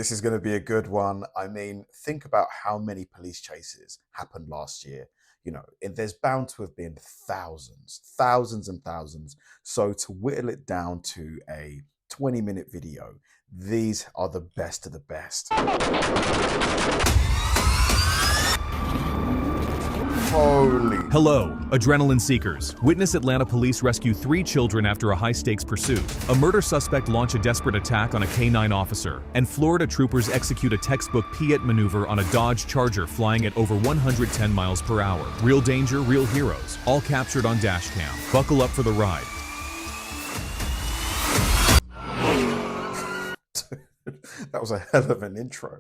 This is going to be a good one. I mean, think about how many police chases happened last year. There's bound to have been thousands and thousands. So to whittle it down to a 20-minute video, these are the best of the best. Holy. Hello, adrenaline seekers. Witness Atlanta police rescue 3 children after a high-stakes pursuit. A murder suspect launch a desperate attack on a K-9 officer. And Florida troopers execute a textbook Piet maneuver on a Dodge Charger flying at over 110 miles per hour. Real danger, real heroes. All captured on dashcam. Buckle up for the ride. That was a hell of an intro.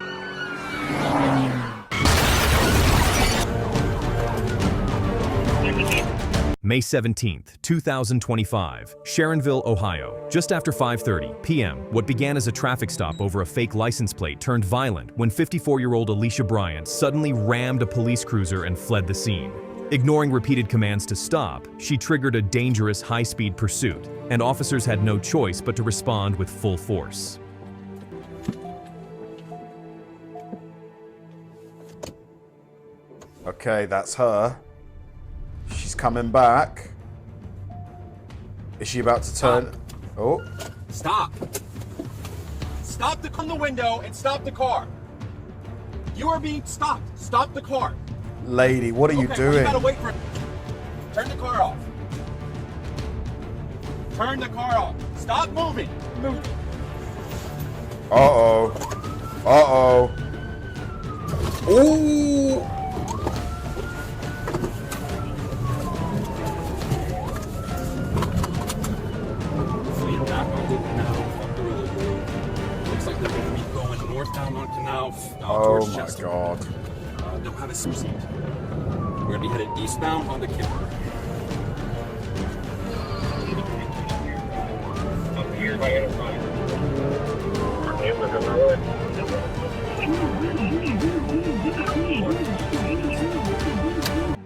May 17th, 2025, Sharonville, Ohio. Just after 5:30 p.m., what began as a traffic stop over a fake license plate turned violent when 54-year-old Alicia Bryant suddenly rammed a police cruiser and fled the scene. Ignoring repeated commands to stop, she triggered a dangerous high-speed pursuit, and officers had no choice but to respond with full force. Okay, that's her. She's coming back. Is she about to turn? Oh. Stop. Stop from the window and stop the car. You are being stopped. Stop the car. Lady, what are you doing? You gotta wait for it. Turn the car off. Turn the car off. Stop moving. Move. Uh-oh. Uh-oh. Ooh. Down on Canal. Oh my God. Don't have a seat. We're gonna be headed eastbound on the Kimber. Up here by Enterprise.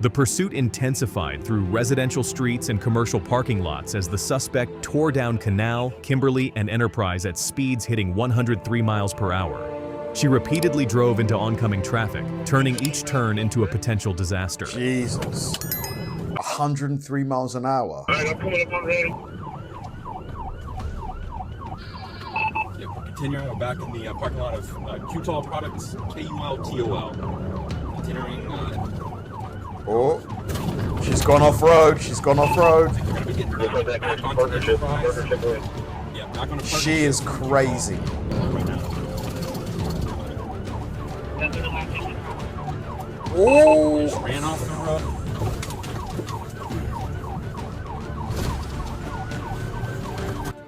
The pursuit intensified through residential streets and commercial parking lots as the suspect tore down Canal, Kimberly, and Enterprise at speeds hitting 103 miles per hour. She repeatedly drove into oncoming traffic, turning each turn into a potential disaster. Jesus. 103 miles an hour. All right, I'm coming up on ready. Yeah, we're continuing. We're back in the parking lot of QTOL Products, KULTOL. Continuing. Oh, she's gone off-road. She's gone off-road. She is crazy. Oh! Ran off the road.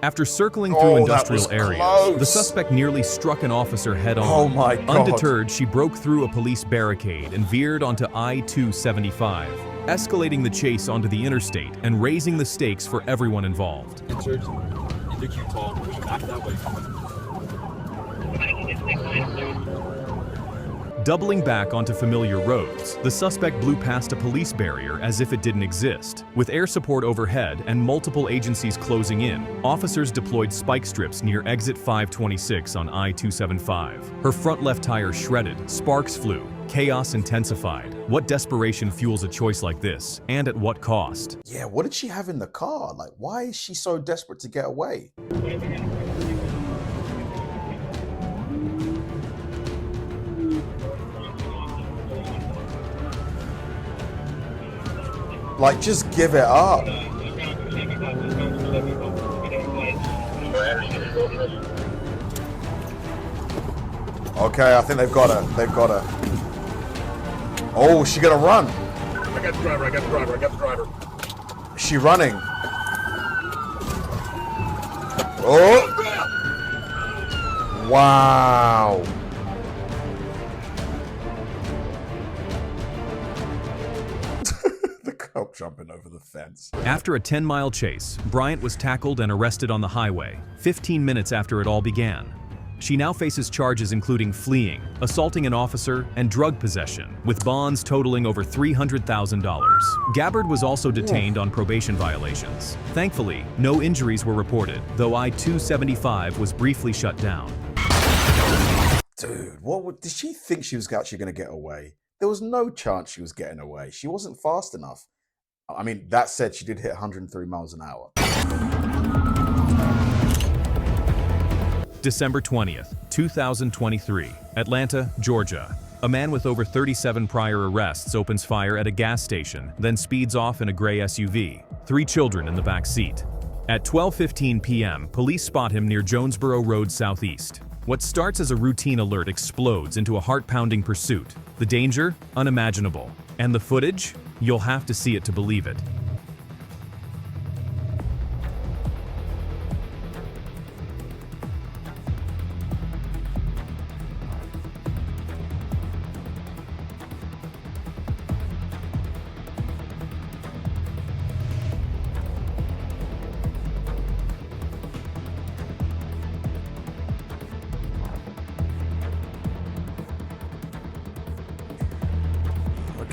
After circling through industrial areas, close. the suspect nearly struck an officer head-on. Oh my God. Undeterred, she broke through a police barricade and veered onto I-275, escalating the chase onto the interstate and raising the stakes for everyone involved. Entered into QTOL, push back that way. Doubling back onto familiar roads, the suspect blew past a police barrier as if it didn't exist. With air support overhead and multiple agencies closing in, officers deployed spike strips near exit 526 on I-275. Her front left tire shredded, sparks flew, chaos intensified. What desperation fuels a choice like this, and at what cost? Yeah, what did she have in the car? Like, why is she so desperate to get away? Like, just give it up. Okay, I think they've got her. They've got her. Oh, she gonna run. I got the driver. I got the driver. I got the driver. Is she running? Oh! Wow. Help jumping over the fence. After a 10-mile chase, Bryant was tackled and arrested on the highway, 15 minutes after it all began. She now faces charges including fleeing, assaulting an officer, and drug possession, with bonds totaling over $300,000. Gabbard was also detained on probation violations. Thankfully, no injuries were reported, though I-275 was briefly shut down. Dude, did she think she was actually going to get away? There was no chance she was getting away. She wasn't fast enough. I mean, that said, she did hit 103 miles an hour. December 20th, 2023, Atlanta, Georgia. A man with over 37 prior arrests opens fire at a gas station, then speeds off in a gray SUV. 3 children in the back seat. At 12:15 p.m., police spot him near Jonesboro Road Southeast. What starts as a routine alert explodes into a heart-pounding pursuit. The danger? Unimaginable. And the footage? You'll have to see it to believe it.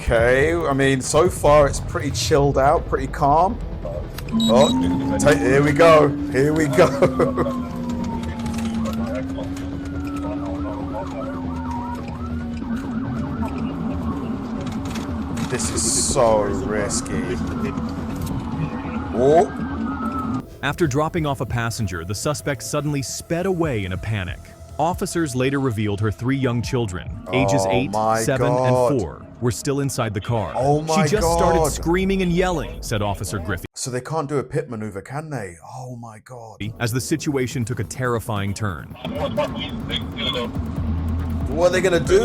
Okay, I mean, so far it's pretty chilled out, pretty calm. Oh, here we go. Here we go. This is so risky. Oh. After dropping off a passenger, the suspect suddenly sped away in a panic. Officers later revealed her 3 young children, ages 8, 7, and 4, were still inside the car. Oh my She just God. started screaming and yelling, said Officer Griffey. So they can't do a pit maneuver, can they? Oh my God. As the situation took a terrifying turn. What are they gonna do?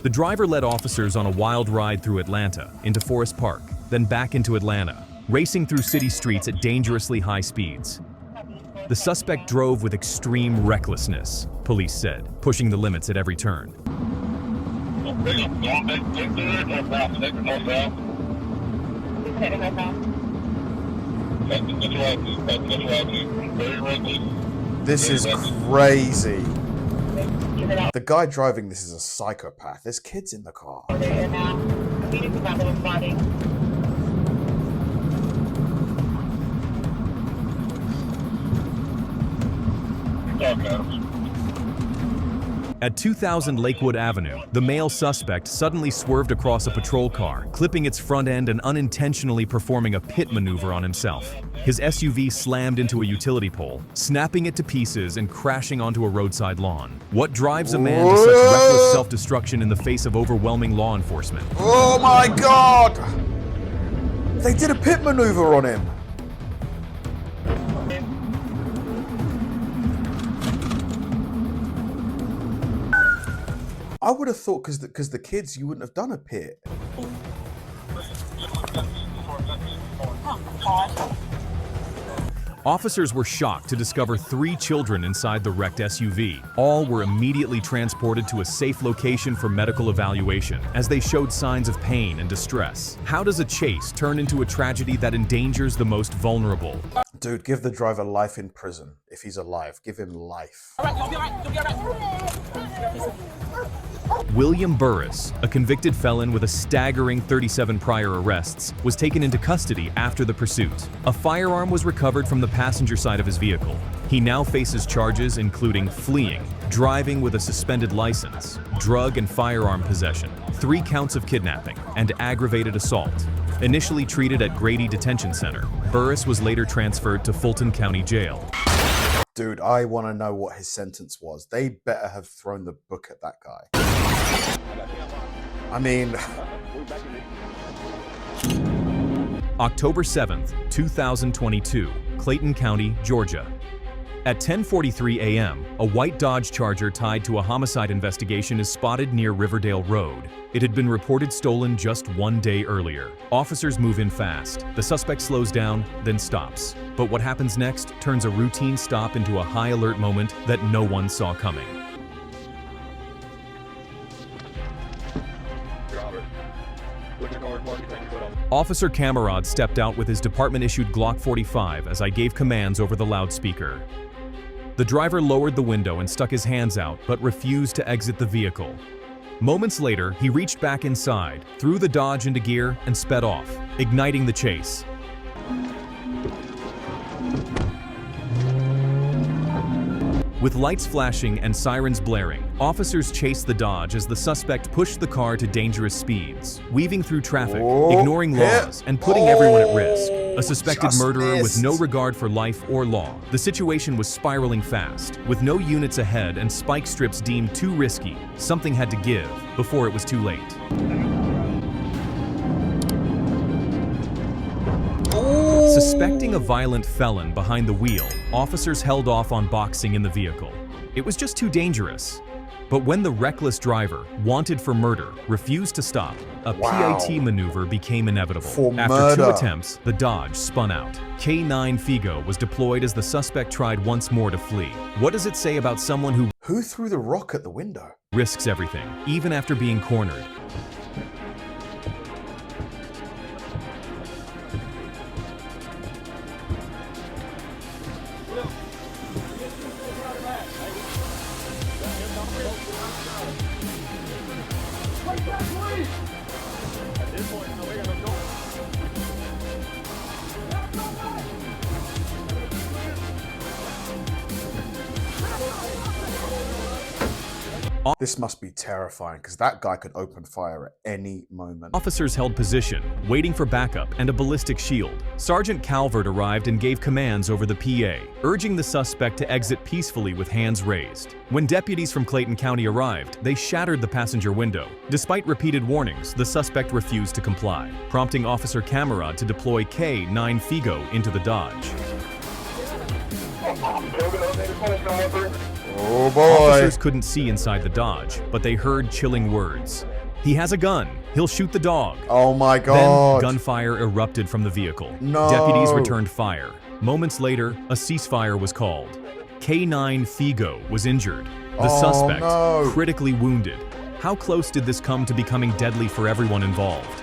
The driver led officers on a wild ride through Atlanta, into Forest Park, then back into Atlanta, racing through city streets at dangerously high speeds. The suspect drove with extreme recklessness, police said, pushing the limits at every turn. This is crazy. The guy driving this is a psychopath. There's kids in the car. At 2000 Lakewood Avenue, the male suspect suddenly swerved across a patrol car, clipping its front end and unintentionally performing a pit maneuver on himself. His SUV slammed into a utility pole, snapping it to pieces and crashing onto a roadside lawn. What drives a man to such reckless self-destruction in the face of overwhelming law enforcement? Oh my God! They did a pit maneuver on him. I would have thought because the kids, you wouldn't have done a pit. Officers were shocked to discover 3 children inside the wrecked SUV. All were immediately transported to a safe location for medical evaluation, as they showed signs of pain and distress. How does a chase turn into a tragedy that endangers the most vulnerable? Dude, give the driver life in prison. If he's alive, give him life. William Burris, a convicted felon with a staggering 37 prior arrests, was taken into custody after the pursuit. A firearm was recovered from the passenger side of his vehicle. He now faces charges including fleeing, driving with a suspended license, drug and firearm possession, 3 counts of kidnapping, and aggravated assault. Initially treated at Grady Detention Center, Burris was later transferred to Fulton County Jail. Dude, I want to know what his sentence was. They better have thrown the book at that guy. I mean... October 7th, 2022, Clayton County, Georgia. At 10:43 a.m., a white Dodge Charger tied to a homicide investigation is spotted near Riverdale Road. It had been reported stolen just 1 day earlier. Officers move in fast. The suspect slows down, then stops. But what happens next turns a routine stop into a high alert moment that no one saw coming. Officer Camerad stepped out with his department-issued Glock 45 as I gave commands over the loudspeaker. The driver lowered the window and stuck his hands out, but refused to exit the vehicle. Moments later, he reached back inside, threw the Dodge into gear, and sped off, igniting the chase. With lights flashing and sirens blaring, officers chased the Dodge as the suspect pushed the car to dangerous speeds, weaving through traffic, ignoring laws, and putting everyone at risk. A suspected murderer with no regard for life or law. The situation was spiraling fast. With no units ahead and spike strips deemed too risky, something had to give before it was too late. Suspecting a violent felon behind the wheel, officers held off on boxing in the vehicle. It was just too dangerous. But when the reckless driver, wanted for murder, refused to stop, a PIT maneuver became inevitable. After 2 attempts, the Dodge spun out. K9 Figo was deployed as the suspect tried once more to flee. What does it say about someone who threw the rock at the window? Risks everything, even after being cornered? This must be terrifying because that guy could open fire at any moment. Officers held position, waiting for backup and a ballistic shield. Sergeant Calvert arrived and gave commands over the PA, urging the suspect to exit peacefully with hands raised. When deputies from Clayton County arrived, they shattered the passenger window. Despite repeated warnings, the suspect refused to comply, prompting Officer Camarade to deploy K9 Figo into the Dodge. Oh boy. Officers couldn't see inside the Dodge, but they heard chilling words. He has a gun. He'll shoot the dog. Oh my God. Then gunfire erupted from the vehicle. No. Deputies returned fire. Moments later, a ceasefire was called. K9 Figo was injured. The suspect, critically wounded. How close did this come to becoming deadly for everyone involved?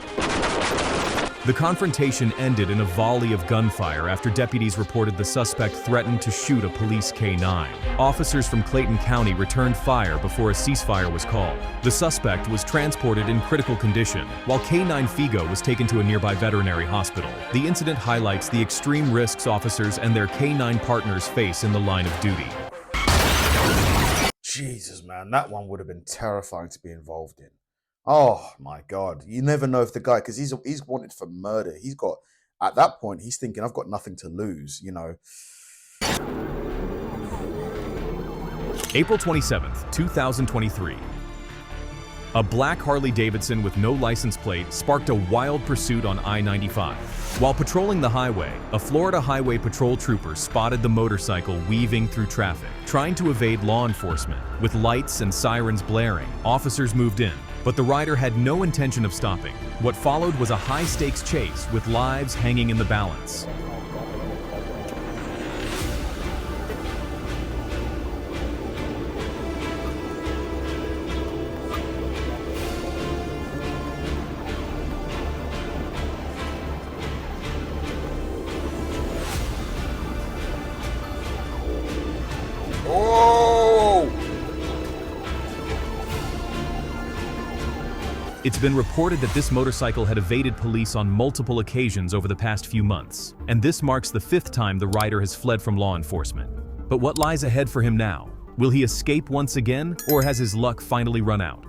The confrontation ended in a volley of gunfire after deputies reported the suspect threatened to shoot a police K9. Officers from Clayton County returned fire before a ceasefire was called. The suspect was transported in critical condition, while K9 Figo was taken to a nearby veterinary hospital. The incident highlights the extreme risks officers and their K9 partners face in the line of duty. Jesus, man, that one would have been terrifying to be involved in. Oh my God. You never know if the guy, because he's wanted for murder. He's got, at that point, he's thinking, I've got nothing to lose, you know. April 27th, 2023. A black Harley-Davidson with no license plate sparked a wild pursuit on I-95. While patrolling the highway, a Florida Highway Patrol trooper spotted the motorcycle weaving through traffic, trying to evade law enforcement. With lights and sirens blaring, officers moved in, but the rider had no intention of stopping. What followed was a high-stakes chase with lives hanging in the balance. It's been reported that this motorcycle had evaded police on multiple occasions over the past few months, and this marks the 5th time the rider has fled from law enforcement. But what lies ahead for him now? Will he escape once again, or has his luck finally run out?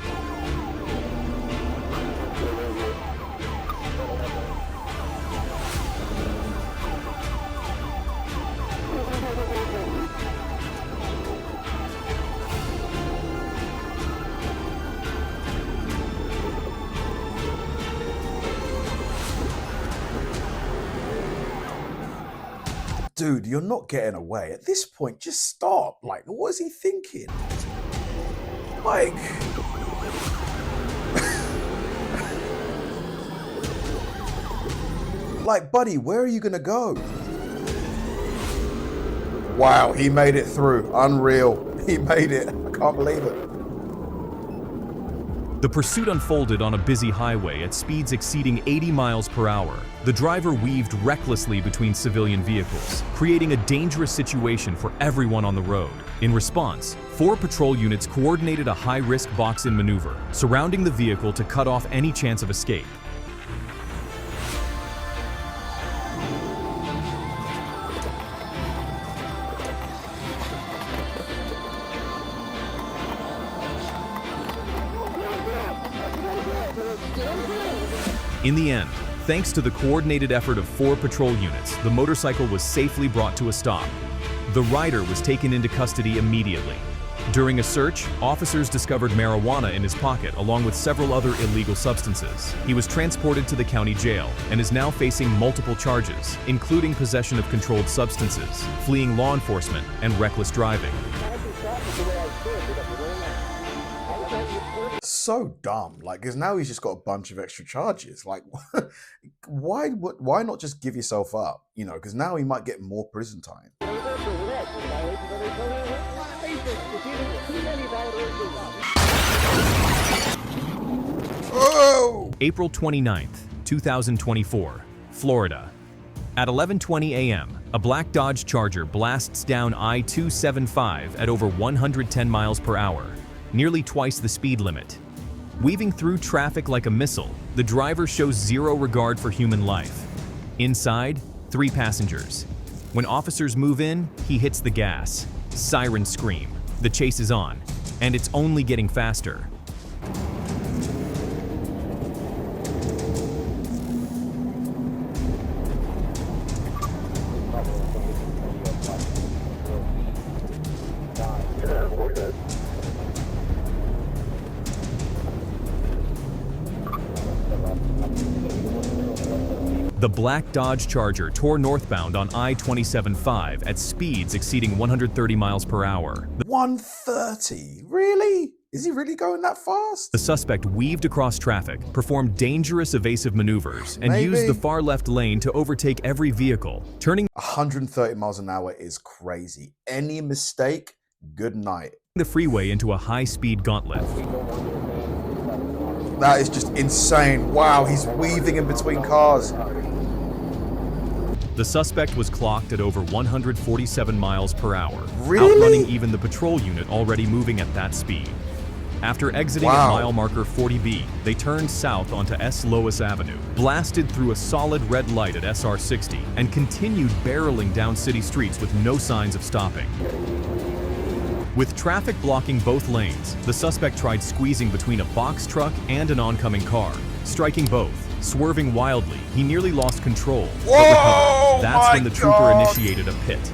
Dude, you're not getting away. At this point, just stop. Like, what is he thinking? Like... like, buddy, where are you gonna go? Wow, he made it through. Unreal. He made it. I can't believe it. The pursuit unfolded on a busy highway at speeds exceeding 80 miles per hour. The driver weaved recklessly between civilian vehicles, creating a dangerous situation for everyone on the road. In response, 4 patrol units coordinated a high-risk box-in maneuver, surrounding the vehicle to cut off any chance of escape. In the end, thanks to the coordinated effort of 4 patrol units, the motorcycle was safely brought to a stop. The rider was taken into custody immediately. During a search, officers discovered marijuana in his pocket along with several other illegal substances. He was transported to the county jail and is now facing multiple charges, including possession of controlled substances, fleeing law enforcement, and reckless driving. So dumb, like, because now he's just got a bunch of extra charges. Like, why not just give yourself up? You know, because now he might get more prison time. Oh! April 29th, 2024, Florida. At 11:20 a.m., a black Dodge Charger blasts down I-275 at over 110 miles per hour, nearly twice the speed limit. Weaving through traffic like a missile, the driver shows zero regard for human life. Inside, 3 passengers. When officers move in, he hits the gas. Sirens scream. The chase is on, and it's only getting faster. The black Dodge Charger tore northbound on I-275 at speeds exceeding 130 miles per hour. 130? Really? Is he really going that fast? The suspect weaved across traffic, performed dangerous evasive maneuvers, and Maybe. used the far left lane to overtake every vehicle, turning 130 miles an hour is crazy. Any mistake, good night. the freeway into a high-speed gauntlet. That is just insane. Wow, he's weaving in between cars. The suspect was clocked at over 147 miles per hour, Really? outrunning even the patrol unit already moving at that speed. After exiting at mile marker 40B, they turned south onto S. Lois Avenue, blasted through a solid red light at SR 60, and continued barreling down city streets with no signs of stopping. With traffic blocking both lanes, the suspect tried squeezing between a box truck and an oncoming car, striking both. Swerving wildly, he nearly lost control, but recovered. That's when the trooper initiated a pit.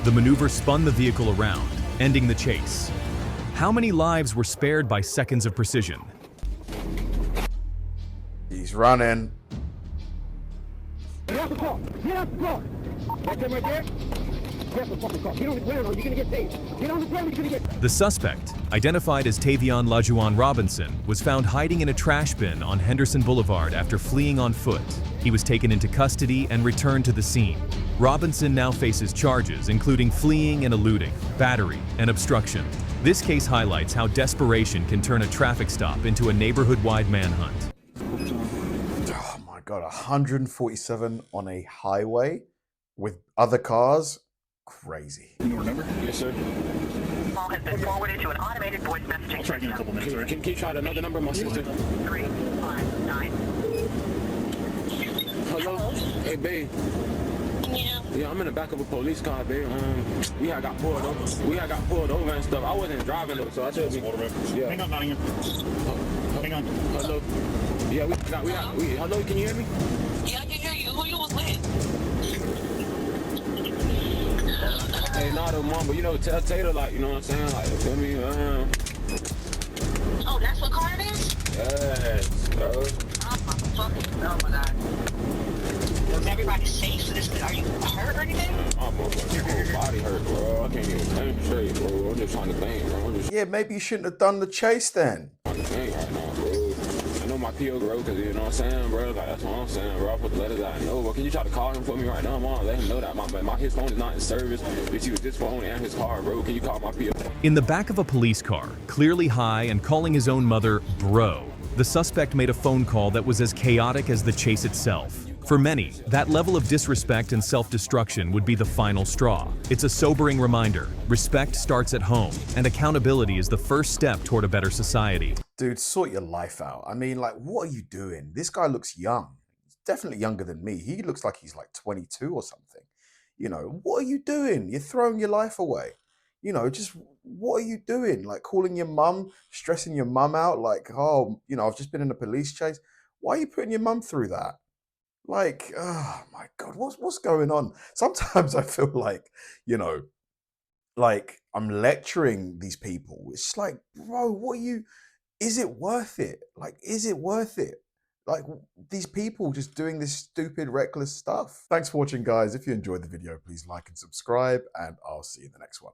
The maneuver spun the vehicle around, ending the chase. How many lives were spared by seconds of precision? He's running. Get out the car! Get out the car! That's him right there? Get out the fucking car. Get on the ground or you're gonna get tased. Get on the ground, you're gonna get... The suspect, identified as Tavion Lajuan Robinson, was found hiding in a trash bin on Henderson Boulevard after fleeing on foot. He was taken into custody and returned to the scene. Robinson now faces charges including fleeing and eluding, battery, and obstruction. This case highlights how desperation can turn a traffic stop into a neighborhood-wide manhunt. Oh my God, 147 on a highway with other cars? Crazy. You remember? Yes, sir. Call has been forwarded to an automated voice messaging I'll try again in a couple minutes. All right. Can you try another number, my sister? 359. Hello? Hey, babe. Yeah, I'm in the back of a police car, babe. We had got pulled over. We had got pulled over and stuff. I wasn't driving it, so I should be. Yeah. Hang on, Nottingham. Hang on. Hello. Yeah, hello, can you hear me? Yeah, I can hear you. Who you was with? Hey, not a mom, but you know, tell Tater, like, you know what I'm saying? Like, feel me? Oh, that's what car it is? Yes, bro. Oh my God. Is everybody safe? Are you hurt or anything? My whole body hurt, bro. I can't even think straight, bro. I'm just trying to think, bro. I'm just Yeah, maybe you shouldn't have done the chase then. trying to think right now, bro. I know my PO, bro, because you know what I'm saying, bro? Like, that's what I'm saying, bro. I put the letters out. No, but can you try to call him for me right now? I'm on. Let him know that his phone is not in service. Bitch, he was this phone and his car, bro. Can you call my PO? In the back of a police car, clearly high and calling his own mother bro, The suspect made a phone call that was as chaotic as the chase itself. For many, that level of disrespect and self-destruction would be the final straw. It's a sobering reminder. Respect starts at home, and accountability is the first step toward a better society. Dude, sort your life out. I mean, like, what are you doing? This guy looks young. He's definitely younger than me. He looks like he's like 22 or something. You know, what are you doing? You're throwing your life away. You know, just what are you doing? Like calling your mum, stressing your mum out, like, oh, you know, I've just been in a police chase. Why are you putting your mum through that? Like, oh my God, what's going on? Sometimes I feel like, you know, like I'm lecturing these people. It's like, bro, is it worth it? Like, is it worth it? Like, these people just doing this stupid, reckless stuff. Thanks for watching, guys. If you enjoyed the video, please like and subscribe, and I'll see you in the next one.